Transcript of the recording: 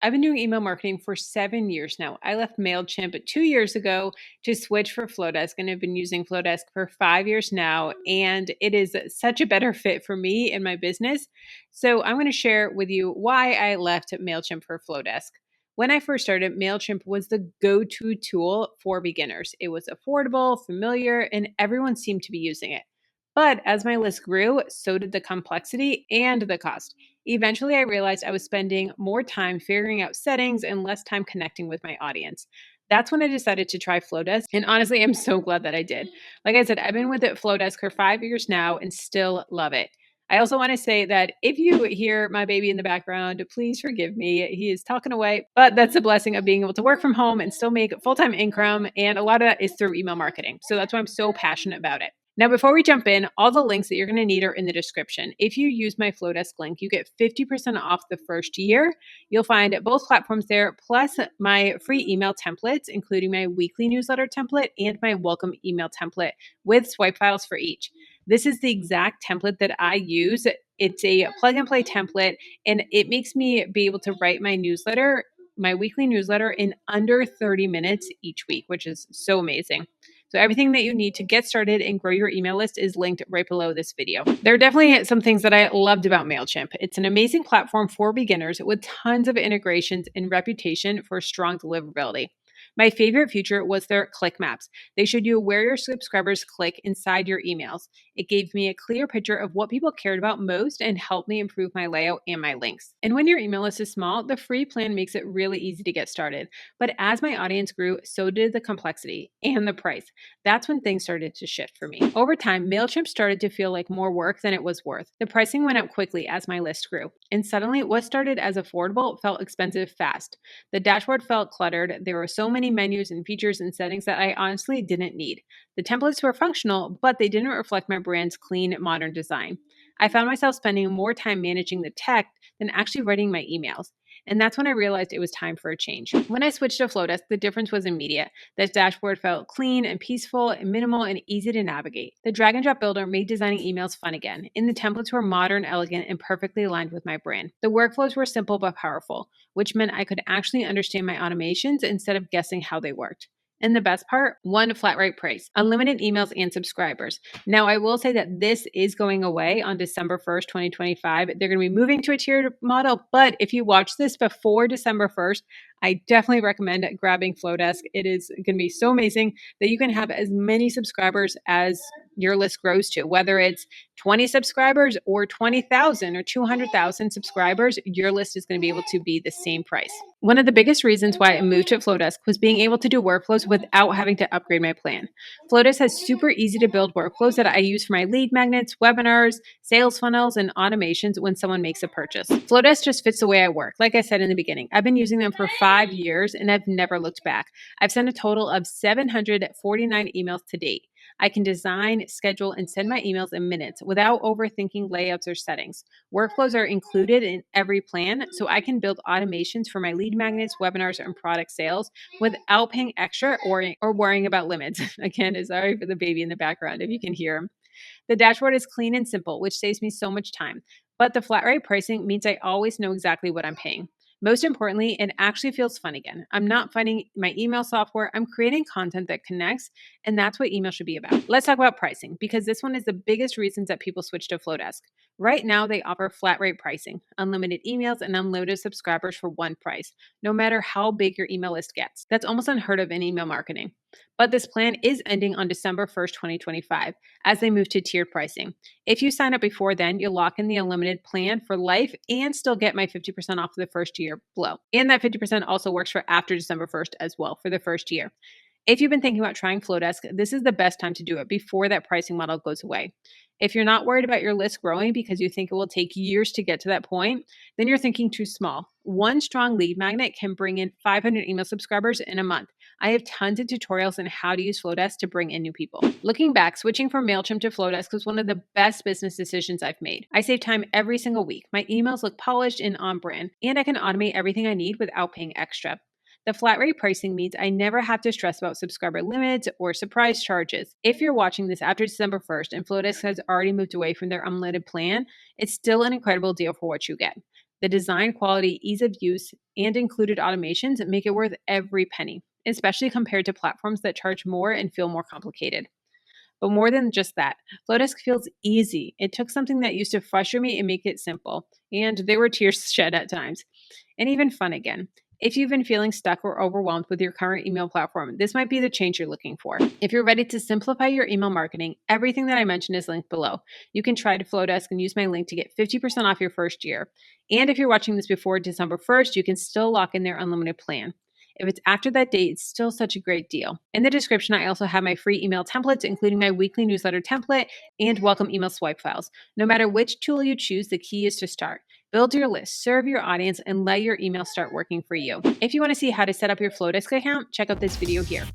I've been doing email marketing for 7 years now. I left Mailchimp 2 years ago to switch for Flodesk, and I've been using Flodesk for 5 years now. And it is such a better fit for me and my business. So I'm going to share with you why I left Mailchimp for Flodesk. When I first started, Mailchimp was the go-to tool for beginners. It was affordable, familiar, and everyone seemed to be using it. But as my list grew, so did the complexity and the cost. Eventually, I realized I was spending more time figuring out settings and less time connecting with my audience. That's when I decided to try Flodesk. And honestly, I'm so glad that I did. Like I said, I've been with it Flodesk for 5 years now and still love it. I also want to say that if you hear my baby in the background, please forgive me. He is talking away, but that's the blessing of being able to work from home and still make full-time income. And a lot of that is through email marketing. So that's why I'm so passionate about it. Now, before we jump in, all the links that you're going to need are in the description. If you use my Flodesk link, you get 50% off the first year. You'll find both platforms there, plus my free email templates, including my weekly newsletter template and my welcome email template with swipe files for each. This is the exact template that I use. It's a plug and play template, and it makes me be able to write my newsletter, my weekly newsletter, in under 30 minutes each week, which is so amazing. So everything that you need to get started and grow your email list is linked right below this video. There are definitely some things that I loved about Mailchimp. It's an amazing platform for beginners with tons of integrations and reputation for strong deliverability. My favorite feature was their click maps. They showed you where your subscribers click inside your emails. It gave me a clear picture of what people cared about most and helped me improve my layout and my links. And when your email list is small, the free plan makes it really easy to get started. But as my audience grew, so did the complexity and the price. That's when things started to shift for me. Over time, Mailchimp started to feel like more work than it was worth. The pricing went up quickly as my list grew. And suddenly, what started as affordable felt expensive fast. The dashboard felt cluttered. There were so many menus and features and settings that I honestly didn't need. The templates were functional, but they didn't reflect my brand's clean, modern design. I found myself spending more time managing the tech than actually writing my emails. And that's when I realized it was time for a change. When I switched to Flodesk, the difference was immediate. The dashboard felt clean and peaceful and minimal and easy to navigate. The drag and drop builder made designing emails fun again, and the templates were modern, elegant, and perfectly aligned with my brand. The workflows were simple but powerful, which meant I could actually understand my automations instead of guessing how they worked. And the best part, one flat rate price, unlimited emails and subscribers. Now, I will say that this is going away on December 1st, 2025. They're going to be moving to a tiered model, but if you watch this before December 1st, I definitely recommend grabbing Flodesk. It is going to be so amazing that you can have as many subscribers as your list grows to, whether it's 20 subscribers or 20,000 or 200,000 subscribers, your list is going to be able to be the same price. One of the biggest reasons why I moved to Flodesk was being able to do workflows without having to upgrade my plan. Flodesk has super easy to build workflows that I use for my lead magnets, webinars, sales funnels, and automations when someone makes a purchase. Flodesk just fits the way I work. Like I said in the beginning, I've been using them for 5 years and I've never looked back. I've sent a total of 749 emails to date. I can design, schedule, and send my emails in minutes without overthinking layouts or settings. Workflows are included in every plan, so I can build automations for my lead magnets, webinars, and product sales without paying extra or worrying about limits. Again, sorry for the baby in the background if you can hear him. The dashboard is clean and simple, which saves me so much time. But the flat rate pricing means I always know exactly what I'm paying. Most importantly, it actually feels fun again. I'm not fighting my email software. I'm creating content that connects, and that's what email should be about. Let's talk about pricing, because this one is the biggest reasons that people switch to Flodesk. Right now, they offer flat rate pricing, unlimited emails, and unlimited subscribers for one price, no matter how big your email list gets. That's almost unheard of in email marketing. But this plan is ending on December 1st, 2025, as they move to tiered pricing. If you sign up before then, you'll lock in the unlimited plan for life and still get my 50% off the first year below. And that 50% also works for after December 1st as well for the first year. If you've been thinking about trying Flodesk, this is the best time to do it before that pricing model goes away. If you're not worried about your list growing because you think it will take years to get to that point, then you're thinking too small. One strong lead magnet can bring in 500 email subscribers in a month. I have tons of tutorials on how to use Flodesk to bring in new people. Looking back, switching from Mailchimp to Flodesk was one of the best business decisions I've made. I save time every single week. My emails look polished and on brand, and I can automate everything I need without paying extra. The flat rate pricing means I never have to stress about subscriber limits or surprise charges. If you're watching this after December 1st and Flodesk has already moved away from their unlimited plan, it's still an incredible deal for what you get. The design, quality, ease of use, and included automations make it worth every penny, especially compared to platforms that charge more and feel more complicated. But more than just that, Flodesk feels easy. It took something that used to frustrate me and make it simple. And there were tears shed at times, and even fun again. If you've been feeling stuck or overwhelmed with your current email platform, this might be the change you're looking for. If you're ready to simplify your email marketing, everything that I mentioned is linked below. You can try to Flodesk and use my link to get 50% off your first year. And if you're watching this before December 1st, you can still lock in their unlimited plan. If it's after that date, it's still such a great deal. In the description, I also have my free email templates, including my weekly newsletter template and welcome email swipe files. No matter which tool you choose, the key is to start. Build your list, serve your audience, and let your email start working for you. If you want to see how to set up your Flodesk account, check out this video here.